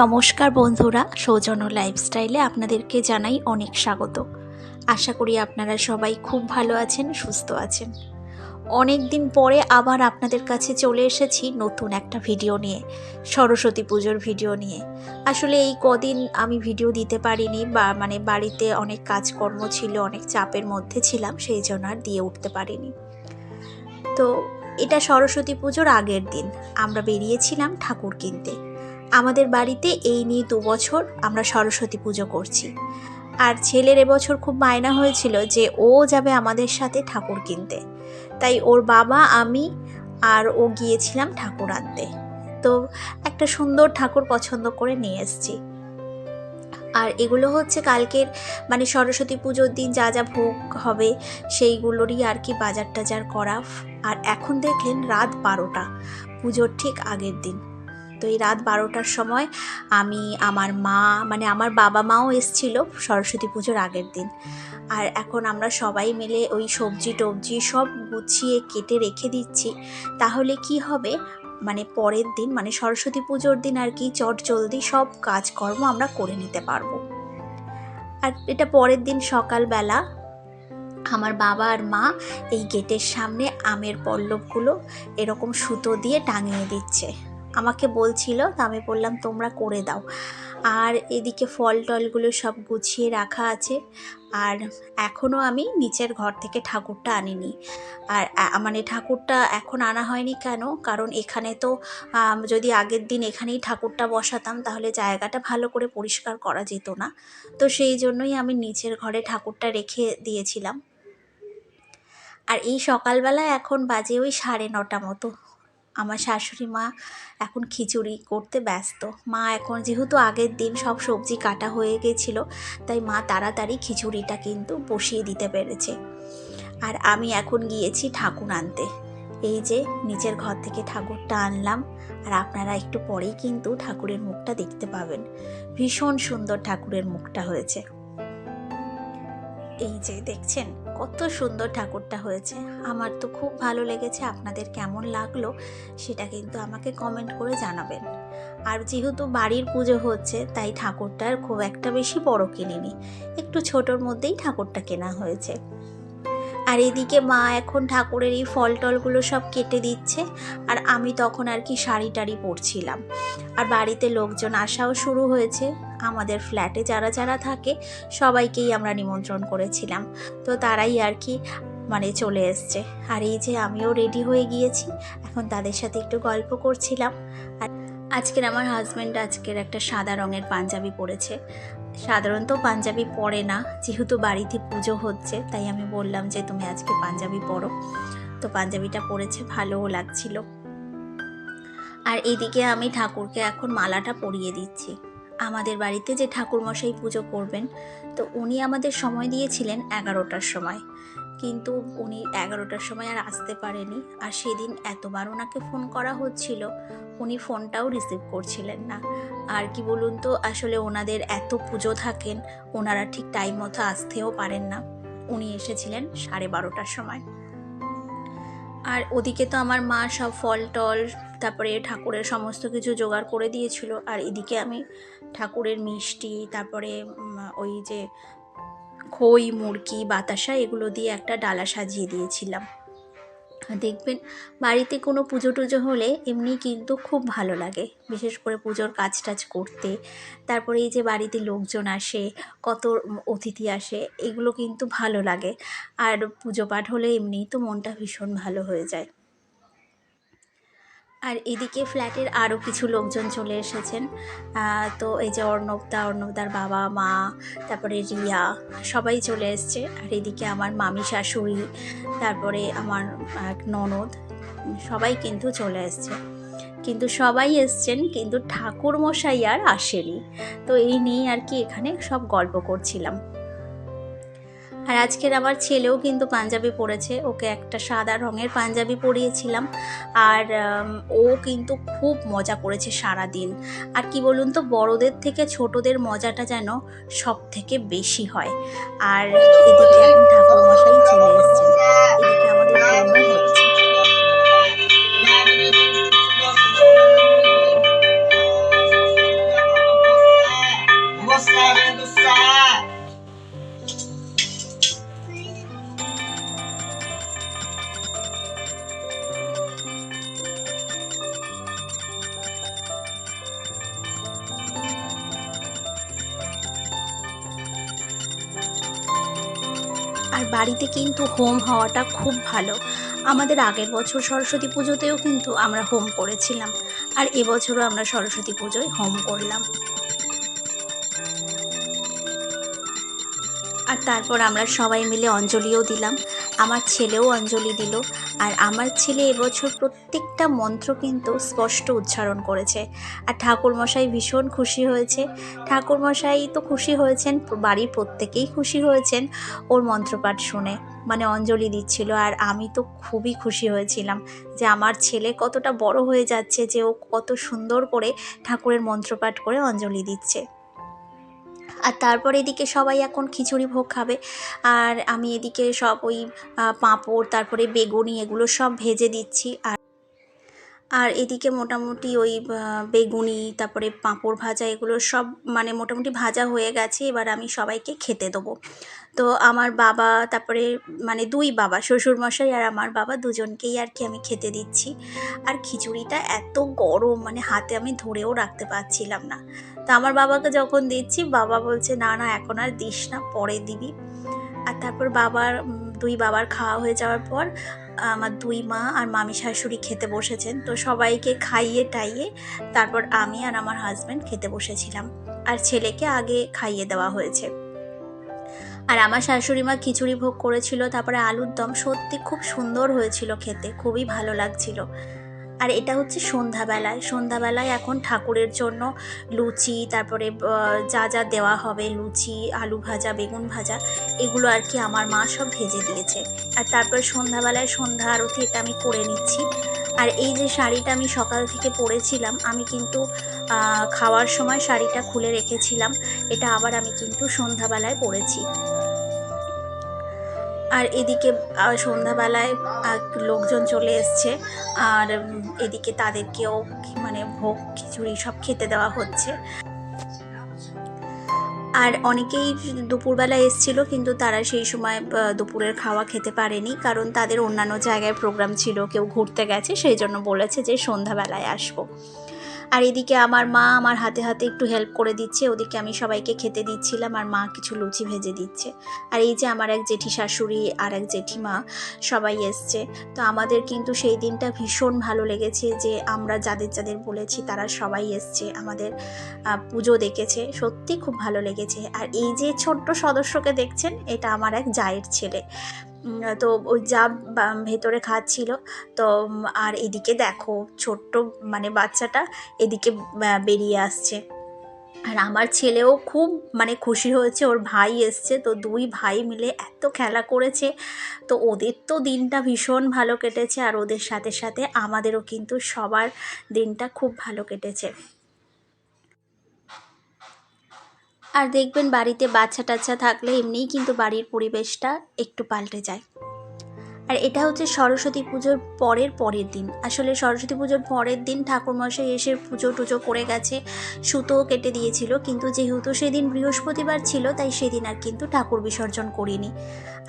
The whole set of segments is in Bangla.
নমস্কার বন্ধুরা, সৌজন্য লাইফস্টাইলে আপনাদেরকে জানাই অনেক স্বাগত। আশা করি আপনারা সবাই খুব ভালো আছেন, সুস্থ আছেন। অনেক দিন পরে আবার আপনাদের কাছে চলে এসেছি নতুন একটা ভিডিও নিয়ে, সরস্বতী পুজোর ভিডিও নিয়ে। আসলে এই কদিন আমি ভিডিও দিতে পারিনি, বাড়িতে অনেক কাজকর্ম ছিল, অনেক চাপের মধ্যে ছিলাম, সেই জন্য আর দিয়ে উঠতে পারিনি। তো এটা সরস্বতী পুজোর আগের দিন আমরা বেরিয়েছিলাম ঠাকুর কিনতে। আমাদের বাড়িতে এই নিয়ে 2 বছর আমরা সরস্বতী পুজো করছি। আর ছেলের এবছর খুব বায়না হয়েছিল যে ও যাবে আমাদের সাথে ঠাকুর কিনতে, তাই ওর বাবা, আমি আর ও গিয়েছিলাম ঠাকুর আনতে। তো একটা সুন্দর ঠাকুর পছন্দ করে নিয়ে এসেছি। আর এগুলো হচ্ছে কালকের সরস্বতী পুজোর দিন যা যা ভোগ হবে সেইগুলোরই আর কি বাজার টাজার করা। আর এখন দেখলেন রাত 12টা, পুজোর ঠিক আগের দিন। তো এই রাত 12টার সময় আমি, আমার মা, আমার বাবা মাও এসছিল সরস্বতী পুজোর আগের দিন। আর এখন আমরা সবাই মিলে ওই সবজি টবজি সব গুছিয়ে কেটে রেখে দিচ্ছি। তাহলে কি হবে, পরের দিন সরস্বতী পুজোর দিন আর কি চটজলদি সব কাজকর্ম আমরা করে নিতে পারবো। আর এটা পরের দিন সকালবেলা আমার বাবা আর মা এই গেটের সামনে আমের পল্লবগুলো এরকম সুতো দিয়ে টাঙিয়ে দিচ্ছে। আমাকে বলছিল, তা আমি বললাম তোমরা করে দাও। আর এদিকে ফল টলগুলো সব গুছিয়ে রাখা আছে। আর এখনও আমি নিচের ঘর থেকে ঠাকুরটা আনিনি। আর ঠাকুরটা এখন আনা হয়নি কেন, কারণ এখানে তো যদি আগের দিন এখানেই ঠাকুরটা বসাতাম তাহলে জায়গাটা ভালো করে পরিষ্কার করা যেত না। তো সেই জন্যই আমি নিচের ঘরে ঠাকুরটা রেখে দিয়েছিলাম। আর এই সকালবেলা এখন বাজে ওই 9:30 মতো। আমার শাশুড়ি মা এখন খিচুড়ি করতে ব্যস্ত। মা এখন যেহেতু আগের দিন সব সবজি কাটা হয়ে গেছিলো, তাই মা তাড়াতাড়ি খিচুড়িটা কিন্তু বসিয়ে দিতে পেরেছে। আর আমি এখন গিয়েছি ঠাকুর আনতে। এই যে নিচের ঘর থেকে ঠাকুরটা আনলাম। আর আপনারা একটু পরেই কিন্তু ঠাকুরের মুখটা দেখতে পাবেন। ভীষণ সুন্দর ঠাকুরের মুখটা হয়েছে। এই যে দেখছেন কত সুন্দর ঠাকুরটা হয়েছে। আমার তো খুব ভালো লেগেছে। আপনাদের কেমন লাগলো সেটা কিন্তু আমাকে কমেন্ট করে জানাবেন। আর যেহেতু বাড়ির পুজো হচ্ছে তাই ঠাকুরটার খুব একটা বেশি বড় কিনিনি, একটু ছোটোর মধ্যেই ঠাকুরটা কেনা হয়েছে। আর এদিকে মা এখন ঠাকুরের এই ফল টলগুলো সব কেটে দিচ্ছে। আর আমি তখন আর কি শাড়ি টাড়ি পরছিলাম। আর বাড়িতে লোকজন আসাও শুরু হয়েছে। আমাদের ফ্ল্যাটে যারা যারা থাকে সবাইকেই আমরা নিমন্ত্রণ করেছিলাম, তো তারাই আর কি চলে এসছে। আর এই যে আমিও রেডি হয়ে গিয়েছি, এখন তাদের সাথে একটু গল্প করছিলাম। আর আজকের আমার হাজব্যান্ড একটা সাদা রঙের পাঞ্জাবি পরেছে। সাধারণত পাঞ্জাবি পরে না, যেহেতু বাড়িতে পুজো হচ্ছে তাই আমি বললাম যে তুমি আজকে পাঞ্জাবি পরো। তো পাঞ্জাবিটা পরেছে, ভালোও লাগছিল। আর এদিকে আমি ঠাকুরকে এখন মালাটা পরিয়ে দিচ্ছি। আমাদের বাড়িতে যে ঠাকুরমশাই পুজো করবেন, তো উনি আমাদের সময় দিয়েছিলেন 11টার সময়, কিন্তু উনি 11টার সময় আর আসতে পারেনি। আর সেদিন এতবার ওনাকে ফোন করা হচ্ছিল, উনি ফোনটাও রিসিভ করছিলেন না। আর কি বলুন তো, আসলে ওনাদের এত পুজো থাকেন, ওনারা ঠিক টাইম মতো আসতেও পারেন না। উনি এসেছিলেন 12:30টার সময়। আর ওদিকে তো আমার মা সব ফল টল তারপরে ঠাকুরের সমস্ত কিছু জোগাড় করে দিয়েছিল। আর এদিকে আমি ঠাকুরের মিষ্টি, তারপরে ওই যে খই, মুরকি, বাতাসা এগুলো দিয়ে একটা ডালা সাজিয়ে দিয়েছিলাম। দেখবেন বাড়িতে কোনো পুজো টুজো হলে এমনি কিন্তু খুব ভালো লাগে, বিশেষ করে পুজোর কাজ টাজ করতে। তারপরে এই যে বাড়িতে লোকজন আসে, কত অতিথি আসে, এগুলো কিন্তু ভালো লাগে। আর পুজো পাঠ হলে এমনিই তো মনটা ভীষণ ভালো হয়ে যায়। আর এদিকে ফ্ল্যাটের আরও কিছু লোকজন চলে এসেছেন। তো এই যে অর্ণবদার বাবা মা, তারপরে রিয়া, সবাই চলে এসছে। আর এদিকে আমার মামি শাশুড়ি, তারপরে আমার ননদ, সবাই কিন্তু চলে এসছে। কিন্তু সবাই এসছেন, কিন্তু ঠাকুরমশাই আর আসেনি। তো এই নিয়ে আর কি এখানে সব গল্প করছিলাম। আর আজকের আমার ছেলেও কিন্তু পাঞ্জাবি পরেছে, ওকে একটা সাদা রঙের পাঞ্জাবি পরিয়েছিলাম। আর ও কিন্তু খুব মজা করেছে সারাদিন। আর কি বলুন তো, বড়দের থেকে ছোটদের মজাটা যেন সব থেকে বেশি হয়। আর এদিকে এখন ঠাকুরমশাই চলে এসেছেন, এদিকে আমাদের বোনও হচ্ছে। আর বাড়িতে কিন্তু হোম হওয়াটা খুব ভালো। আমাদের আগের বছর সরস্বতী পুজোতেও কিন্তু আমরা হোম করেছিলাম, আর এবছরও আমরা সরস্বতী পুজোয় হোম করলাম। আর তারপর আমরা সবাই মিলে অঞ্জলিও দিলাম। আমার ছেলেও অঞ্জলি দিল। আর আমার ছেলে এবছর প্রত্যেকটা মন্ত্র কিন্তু স্পষ্ট উচ্চারণ করেছে। আর ঠাকুরমশাই ভীষণ খুশি হয়েছে। ঠাকুরমশাই তো খুশি হয়েছেন, বাড়ির প্রত্যেকেই খুশি হয়েছেন ওর মন্ত্রপাঠ শুনে, মানে অঞ্জলি দিচ্ছিল। আর আমি তো খুবই খুশি হয়েছিলাম যে আমার ছেলে কতটা বড় হয়ে যাচ্ছে, যে ও কত সুন্দর করে ঠাকুরের মন্ত্রপাঠ করে অঞ্জলি দিচ্ছে। আর তারপর এদিকে সবাই এখন খিচুড়ি ভোগ খাবে, আর আমি এদিকে সব ওই পাঁপড়, তারপরে বেগুনি, এগুলো সব ভেজে দিচ্ছি। আর এদিকে মোটামুটি ওই বেগুনি, তারপরে পাঁপড় ভাজা, এগুলো সব মানে মোটামুটি ভাজা হয়ে গেছে। এবার আমি সবাইকে খেতে দেবো। তো আমার বাবা, তারপরে মানে দুই বাবা, শ্বশুরমশাই আর আমার বাবা দুজনকেই আর কি আমি খেতে দিচ্ছি। আর খিচুড়িটা এত গরম, মানে হাতে আমি ধরেও রাখতে পারছিলাম না। তো আমার বাবাকে যখন দিচ্ছি, বাবা বলছে না না এখন আর দিস না, পরে দিবি। আর তারপর দুই বাবার খাওয়া হয়ে যাওয়ার পর আমার দুই মা আর মামি শাশুড়ি খেতে বসেছেন। তো সবাইকে খাইয়ে টাইয়ে তারপর আমি আর আমার হাজব্যান্ড খেতে বসেছিলাম, আর ছেলেকে আগে খাইয়ে দেওয়া হয়েছে। আর আমার শাশুড়ি মা খিচুড়ি ভোগ করেছিল, তারপরে আলুর দম, সত্যি খুব সুন্দর হয়েছিল খেতে, খুবই ভালো লাগছিল। আর এটা হচ্ছে সন্ধ্যাবেলায় এখন ঠাকুরের জন্য লুচি, তারপরে যা যা দেওয়া হবে, লুচি, আলু ভাজা, বেগুন ভাজা, এগুলো আর কি আমার মা সব ভেজে দিয়েছে। আর তারপর সন্ধ্যাবেলায় সন্ধ্যা আরতি এটা আমি করে নিচ্ছি। আর এই যে শাড়িটা আমি সকাল থেকে পরেছিলাম, আমি কিন্তু খাওয়ার সময় শাড়িটা খুলে রেখেছিলাম, এটা আবার আমি কিন্তু সন্ধ্যাবেলায় পরেছি। আর এদিকে সন্ধ্যাবেলায় লোকজন চলে এসছে, আর এদিকে তাদেরকেও মানে ভোগ খিচুড়ি সব খেতে দেওয়া হচ্ছে। আর অনেকেই দুপুরবেলা এসেছিলো, কিন্তু তারা সেই সময় দুপুরের খাওয়া খেতে পারেনি, কারণ তাদের অন্যান্য জায়গায় প্রোগ্রাম ছিল, কেউ ঘুরতে গেছে, সেই জন্য বলেছে যে সন্ধ্যাবেলায় আসবো। আর এদিকে আমার মা আমার হাতে হাতে একটু হেল্প করে দিচ্ছে, ওদিকে আমি সবাইকে খেতে দিচ্ছিলাম, আর মা কিছু লুচি ভেজে দিচ্ছে। আর এই যে আমার এক জেঠি শাশুড়ি আর এক জেঠিমা সবাই এসছে। তো আমাদের কিন্তু সেই দিনটা ভীষণ ভালো লেগেছে, যে আমরা যাদের যাদের বলেছি তারা সবাই এসছে, আমাদের পুজো দেখেছে, সত্যি খুব ভালো লেগেছে। আর এই যে ছোট্ট সদস্যকে দেখছেন, এটা আমার এক জায়ের ছেলে। তো ওই যা ভেতরে খাচ্ছিল। তো আর এদিকে দেখো ছোট্ট মানে বাচ্চাটা এদিকে বেরিয়ে আসছে। আর আমার ছেলেও খুব মানে খুশি হয়েছে, ওর ভাই এসছে, তো দুই ভাই মিলে এত খেলা করেছে। তো ওদের তো দিনটা ভীষণ ভালো কেটেছে, আর ওদের সাথে সাথে আমাদেরও কিন্তু সবার দিনটা খুব ভালো কেটেছে। আর দেখবেন বাড়িতে বাচ্চা টাচ্চা থাকলে এমনিই কিন্তু বাড়ির পরিবেশটা একটু পাল্টে যায়। আর এটা হচ্ছে সরস্বতী পুজোর পরের দিন। আসলে সরস্বতী পুজোর পরের দিন ঠাকুরমশাই এসে পুজো টুজো করে গেছে, সুতোও কেটে দিয়েছিল, কিন্তু যেহেতু সেদিন বৃহস্পতিবার ছিল, তাই সেদিন আর কিন্তু ঠাকুর বিসর্জন করিনি।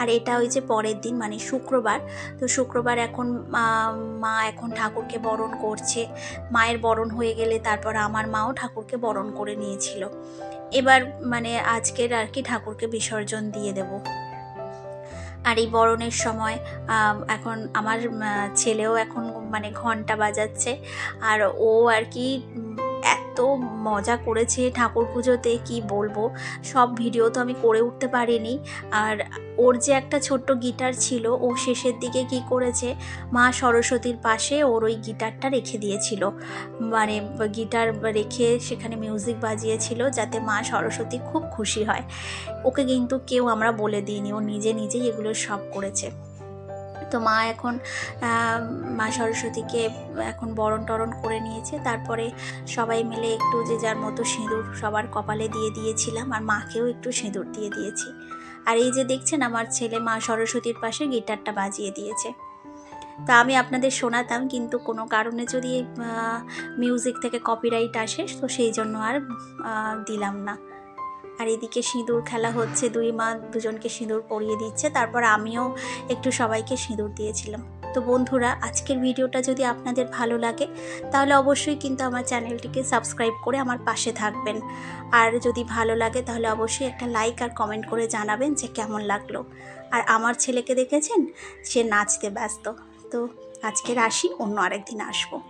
আর এটা হয়েছে পরের দিন, মানে শুক্রবার। তো শুক্রবার এখন মা এখন ঠাকুরকে বরণ করছে। মায়ের বরণ হয়ে গেলে তারপর আমার মাও ঠাকুরকে বরণ করে নিয়েছিল। এবার মানে আজকের আর কি ঠাকুরকে বিসর্জন দিয়ে দেব। আর এই বরণের সময় এখন আমার ছেলেও এখন মানে ঘন্টা বাজাচ্ছে, আর ও আর কি এত মজা করেছে ঠাকুর পুজোতে, কি বলবো, সব ভিডিও তো আমি করে উঠতে পারিনি। আর ওর যে একটা ছোট্ট গিটার ছিল, ও শেষের দিকে কি করেছে, মা সরস্বতীর পাশে ওর ওই গিটারটা রেখে দিয়েছিল, মানে গিটার রেখে সেখানে মিউজিক বাজিয়েছিল, যাতে মা সরস্বতী খুব খুশি হয়। ওকে কিন্তু কেউ আমরা বলে দিইনি, ও নিজে নিজেই এগুলো সব করেছে। তো মা এখন মা সরস্বতীকে এখন বরণ টরণ করে নিয়েছে। তারপরে সবাই মিলে একটু যে যার মতো সিঁদুর সবার কপালে দিয়ে দিয়েছিলাম, আর মাকেও একটু সিঁদুর দিয়ে দিয়েছি। আর এই যে দেখছেন আমার ছেলে মা সরস্বতীর পাশে গিটারটা বাজিয়ে দিয়েছে। তা আমি আপনাদের শোনাতাম, কিন্তু কোনো কারণে যদি মিউজিক থেকে কপিরাইট আসে, তো সেই জন্য আর দিলাম না। আর এদিকে সিঁদুর খেলা হচ্ছে, দুই মা দুজনকে সিঁদুর পরিয়ে দিচ্ছে, তারপর আমিও একটু সবাইকে সিঁদুর দিয়েছিলাম। তো বন্ধুরা, আজকের ভিডিওটা যদি আপনাদের ভালো লাগে তাহলে অবশ্যই কিন্তু আমার চ্যানেলটিকে সাবস্ক্রাইব করে আমার পাশে থাকবেন। আর যদি ভালো লাগে তাহলে অবশ্যই একটা লাইক আর কমেন্ট করে জানাবেন যে কেমন লাগলো। আর আমার ছেলেকে দেখেছেন, সে নাচতে ব্যস্ত। তো আজকের আসি, অন্য আরেকদিন আসবো।